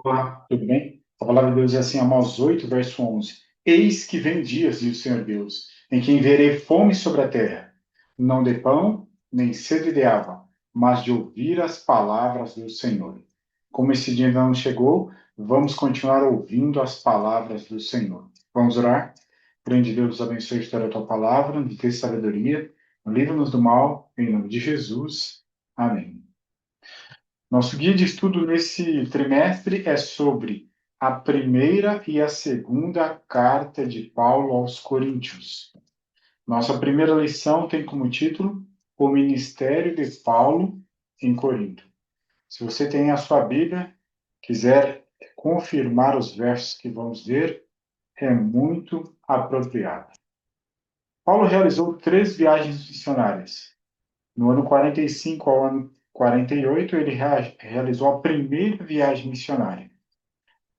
Olá, tudo bem? A palavra de Deus diz assim, Amós 8, verso 11. Eis que vem dias, diz o Senhor Deus, em que enviarei fome sobre a terra, não de pão, nem sede de água, mas de ouvir as palavras do Senhor. Como esse dia ainda não chegou, vamos continuar ouvindo as palavras do Senhor. Vamos orar? Grande Deus, nos abençoe a história da tua palavra, nos dê sabedoria, livra-nos do mal, em nome de Jesus. Amém. Nosso guia de estudo nesse trimestre é sobre a primeira e a segunda carta de Paulo aos Coríntios. Nossa primeira lição tem como título O Ministério de Paulo em Corinto. Se você tem a sua Bíblia, quiser confirmar os versos que vamos ver, é muito apropriado. Paulo realizou 3 viagens missionárias. No ano 45 ao ano 48, ele realizou a primeira viagem missionária.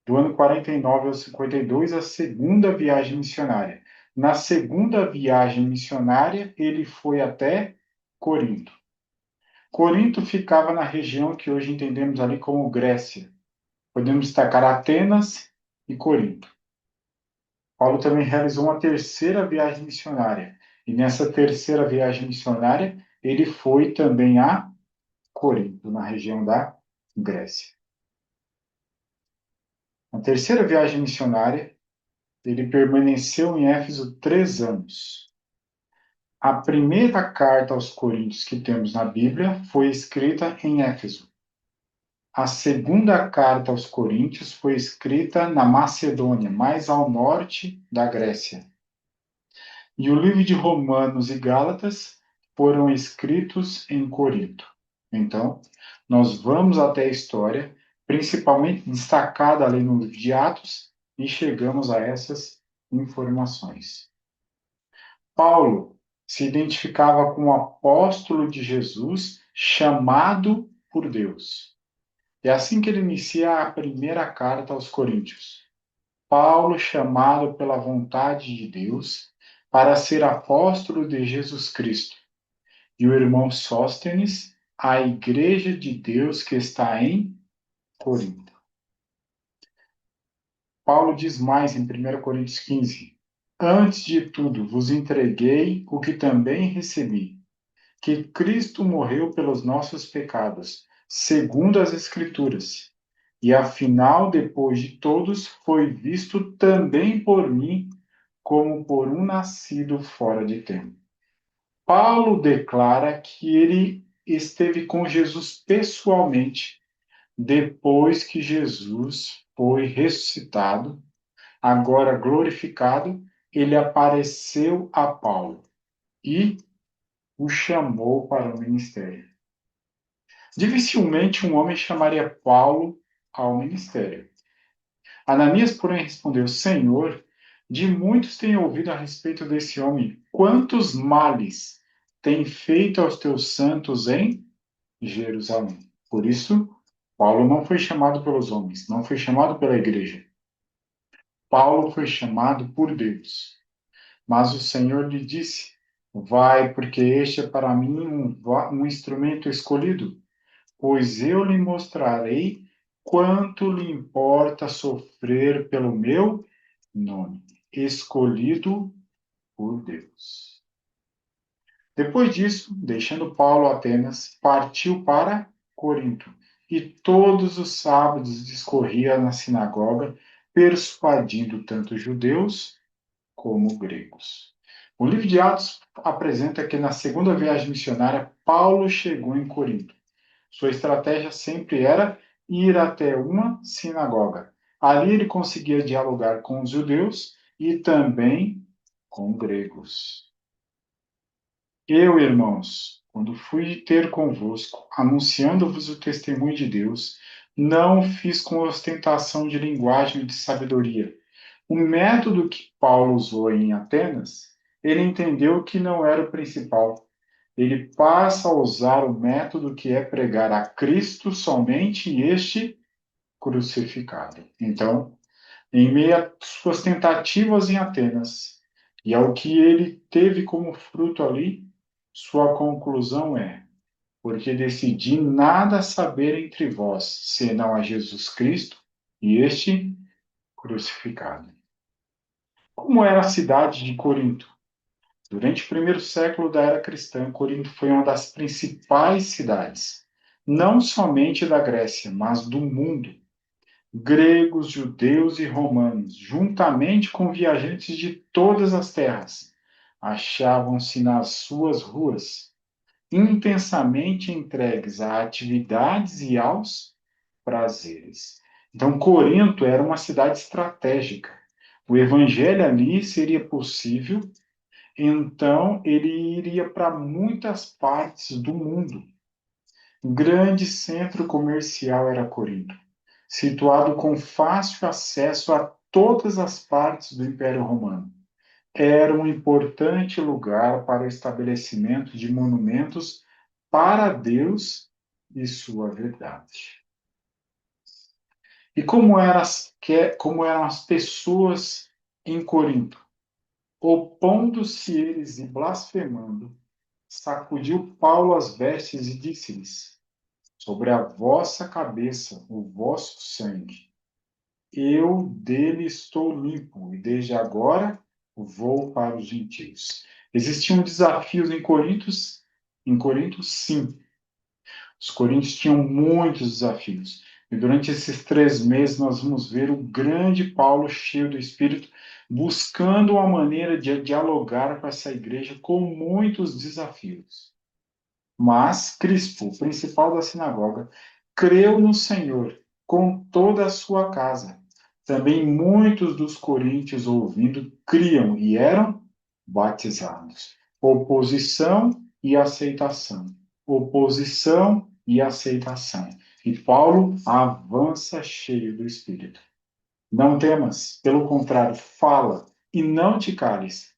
Do ano 49 ao 52, a segunda viagem missionária. Na segunda viagem missionária, ele foi até Corinto. Corinto ficava na região que hoje entendemos ali como Grécia. Podemos destacar Atenas e Corinto. Paulo também realizou uma terceira viagem missionária. E nessa terceira viagem missionária, ele foi também a Corinto, na região da Grécia. Na terceira viagem missionária, ele permaneceu em Éfeso 3 anos. A primeira carta aos Coríntios que temos na Bíblia foi escrita em Éfeso. A segunda carta aos Coríntios foi escrita na Macedônia, mais ao norte da Grécia. E o livro de Romanos e Gálatas foram escritos em Corinto. Então, nós vamos até a história, principalmente destacada ali no livro de Atos, e chegamos a essas informações. Paulo se identificava como apóstolo de Jesus, chamado por Deus. É assim que ele inicia a primeira carta aos Coríntios. Paulo, chamado pela vontade de Deus para ser apóstolo de Jesus Cristo, e o irmão Sóstenes, a igreja de Deus que está em Corinto. Paulo diz mais em 1 Coríntios 15: Antes de tudo vos entreguei o que também recebi, que Cristo morreu pelos nossos pecados, segundo as Escrituras, e afinal, depois de todos, foi visto também por mim como por um nascido fora de tempo. Paulo declara que ele esteve com Jesus pessoalmente depois que Jesus foi ressuscitado, agora glorificado, ele apareceu a Paulo e o chamou para o ministério. Dificilmente um homem chamaria Paulo ao ministério. Ananias, porém, respondeu: Senhor, de muitos tenho ouvido a respeito desse homem. Quantos males tem feito aos teus santos em Jerusalém? Por isso, Paulo não foi chamado pelos homens, não foi chamado pela igreja. Paulo foi chamado por Deus. Mas o Senhor lhe disse: Vai, porque este é para mim um instrumento escolhido, pois eu lhe mostrarei quanto lhe importa sofrer pelo meu nome, escolhido por Deus. Depois disso, deixando Paulo Atenas, partiu para Corinto, e todos os sábados discorria na sinagoga, persuadindo tanto judeus como gregos. O livro de Atos apresenta que na segunda viagem missionária, Paulo chegou em Corinto. Sua estratégia sempre era ir até uma sinagoga. Ali ele conseguia dialogar com os judeus e também com gregos. Eu, irmãos, quando fui ter convosco, anunciando-vos o testemunho de Deus, não fiz com ostentação de linguagem e de sabedoria. O método que Paulo usou em Atenas, ele entendeu que não era o principal. Ele passa a usar o método que é pregar a Cristo somente e este crucificado. Então, em meio às suas tentativas em Atenas e ao que ele teve como fruto ali, sua conclusão é: porque decidi nada saber entre vós, senão a Jesus Cristo e este crucificado. Como era a cidade de Corinto? Durante o primeiro século da era cristã, Corinto foi uma das principais cidades, não somente da Grécia, mas do mundo. Gregos, judeus e romanos, juntamente com viajantes de todas as terras, achavam-se nas suas ruas, intensamente entregues a atividades e aos prazeres. Então, Corinto era uma cidade estratégica. O evangelho ali seria possível, então ele iria para muitas partes do mundo. Um grande centro comercial era Corinto, situado com fácil acesso a todas as partes do Império Romano. Era um importante lugar para o estabelecimento de monumentos para Deus e sua verdade. E como eram as pessoas em Corinto? Opondo-se eles e blasfemando, sacudiu Paulo as vestes e disse-lhes: sobre a vossa cabeça o vosso sangue. Eu dele estou limpo, e desde agora vou para os gentios. Existiam desafios em Corinto, sim. Os coríntios tinham muitos desafios. E durante esses 3 meses nós vamos ver o grande Paulo cheio do Espírito, buscando uma maneira de dialogar com essa igreja com muitos desafios. Mas Crispo, o principal da sinagoga, creu no Senhor com toda a sua casa. Também muitos dos coríntios, ouvindo, criam e eram batizados. Oposição e aceitação. Oposição e aceitação. E Paulo avança cheio do Espírito. Não temas, pelo contrário, fala e não te cales,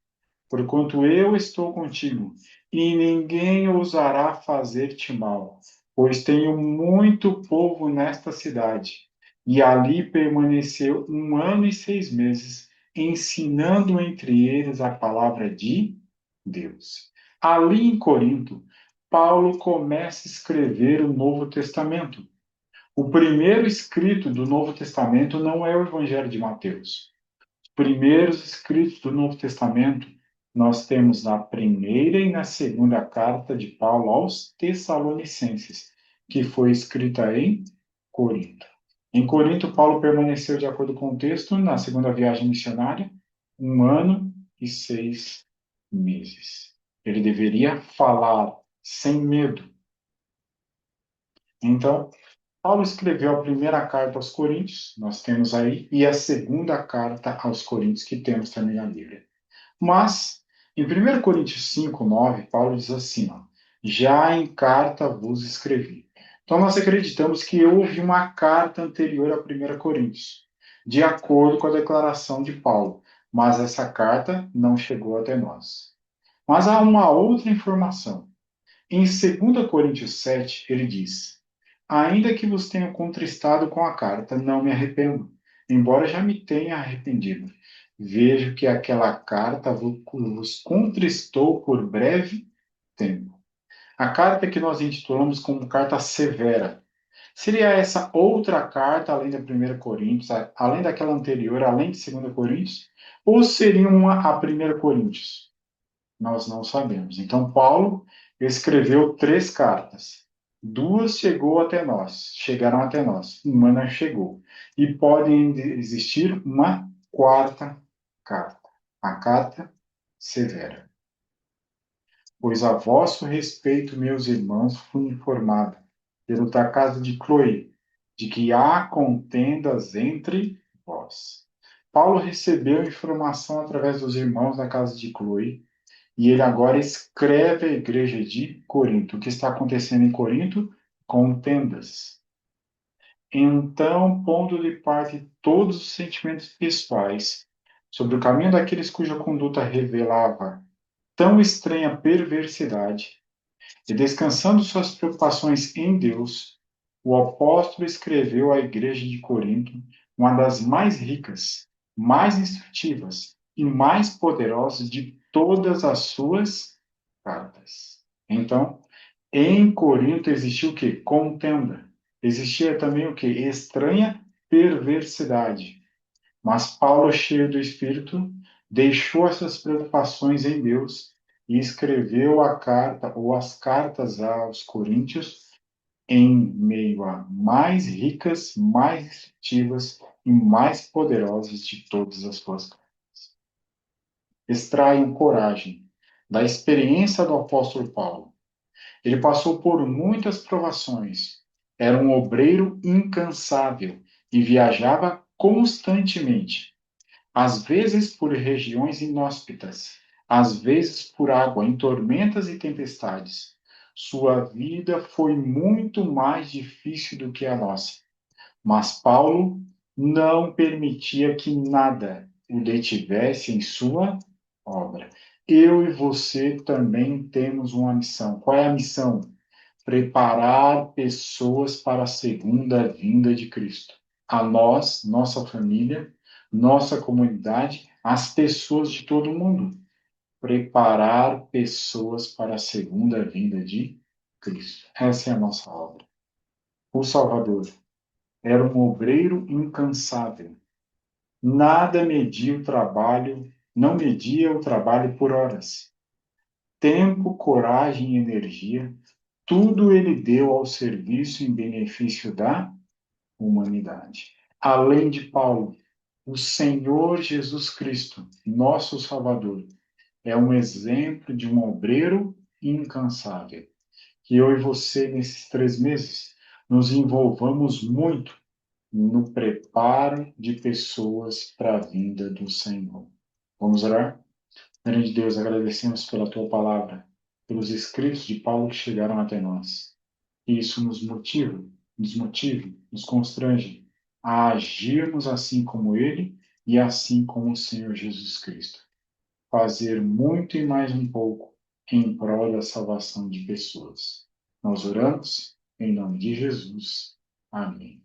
porquanto eu estou contigo, e ninguém ousará fazer-te mal, pois tenho muito povo nesta cidade. E ali permaneceu 1 ano e 6 meses, ensinando entre eles a palavra de Deus. Ali em Corinto, Paulo começa a escrever o Novo Testamento. O primeiro escrito do Novo Testamento não é o Evangelho de Mateus. Primeiros escritos do Novo Testamento, nós temos na primeira e na segunda carta de Paulo aos Tessalonicenses, que foi escrita em Corinto. Em Corinto, Paulo permaneceu, de acordo com o texto, na segunda viagem missionária, 1 ano e 6 meses. Ele deveria falar sem medo. Então, Paulo escreveu a primeira carta aos Coríntios, nós temos aí, e a segunda carta aos Coríntios, que temos também na Bíblia. Mas, em 1 Coríntios 5:9, Paulo diz assim, ó, já em carta vos escrevi. Então, nós acreditamos que houve uma carta anterior a 1 Coríntios, de acordo com a declaração de Paulo, mas essa carta não chegou até nós. Mas há uma outra informação. Em 2 Coríntios 7, ele diz: ainda que vos tenha contristado com a carta, não me arrependo, embora já me tenha arrependido. Vejo que aquela carta vos contristou por breve tempo. A carta que nós intitulamos como carta severa. Seria essa outra carta, além da 1 Coríntios, além daquela anterior, além de 2 Coríntios? Ou seria a 1 Coríntios? Nós não sabemos. Então, Paulo escreveu 3 cartas. 2 chegaram até nós. Uma não chegou. E pode existir uma quarta carta, a carta severa. Pois a vosso respeito, meus irmãos, fui informado, pelo da casa de Cloé, de que há contendas entre vós. Paulo recebeu informação através dos irmãos da casa de Cloé, e ele agora escreve à igreja de Corinto. O que está acontecendo em Corinto? Contendas. Então, pondo de parte todos os sentimentos pessoais sobre o caminho daqueles cuja conduta revelava tão estranha perversidade, e descansando suas preocupações em Deus, o apóstolo escreveu à igreja de Corinto, uma das mais ricas, mais instrutivas e mais poderosas de todas as suas cartas. Então, em Corinto existiu o que? Contenda. Existia também o que? Estranha perversidade. Mas Paulo, cheio do Espírito, deixou essas preocupações em Deus e escreveu a carta ou as cartas aos Coríntios em meio a mais ricas, mais efetivas e mais poderosas de todas as suas cartas. Extraiam coragem da experiência do apóstolo Paulo. Ele passou por muitas provações. Era um obreiro incansável e viajava constantemente, às vezes por regiões inóspitas, às vezes por água em tormentas e tempestades. Sua vida foi muito mais difícil do que a nossa, mas Paulo não permitia que nada o detivesse em sua obra. Eu e você também temos uma missão. Qual é a missão? Preparar pessoas para a segunda vinda de Cristo. A nós, nossa família, nossa comunidade, as pessoas de todo o mundo. Preparar pessoas para a segunda vinda de Cristo. Essa é a nossa obra. O Salvador era um obreiro incansável. Nada media o trabalho, não media o trabalho por horas. Tempo, coragem e energia, tudo ele deu ao serviço em benefício da humanidade. Além de Paulo, o Senhor Jesus Cristo, nosso Salvador, é um exemplo de um obreiro incansável. Que eu e você, nesses 3 meses, nos envolvamos muito no preparo de pessoas para a vinda do Senhor. Vamos orar? Grande Deus, agradecemos pela tua palavra, pelos escritos de Paulo que chegaram até nós. E isso nos motive, nos constrange a agirmos assim como ele e assim como o Senhor Jesus Cristo. Fazer muito e mais um pouco em prol da salvação de pessoas. Nós oramos em nome de Jesus. Amém.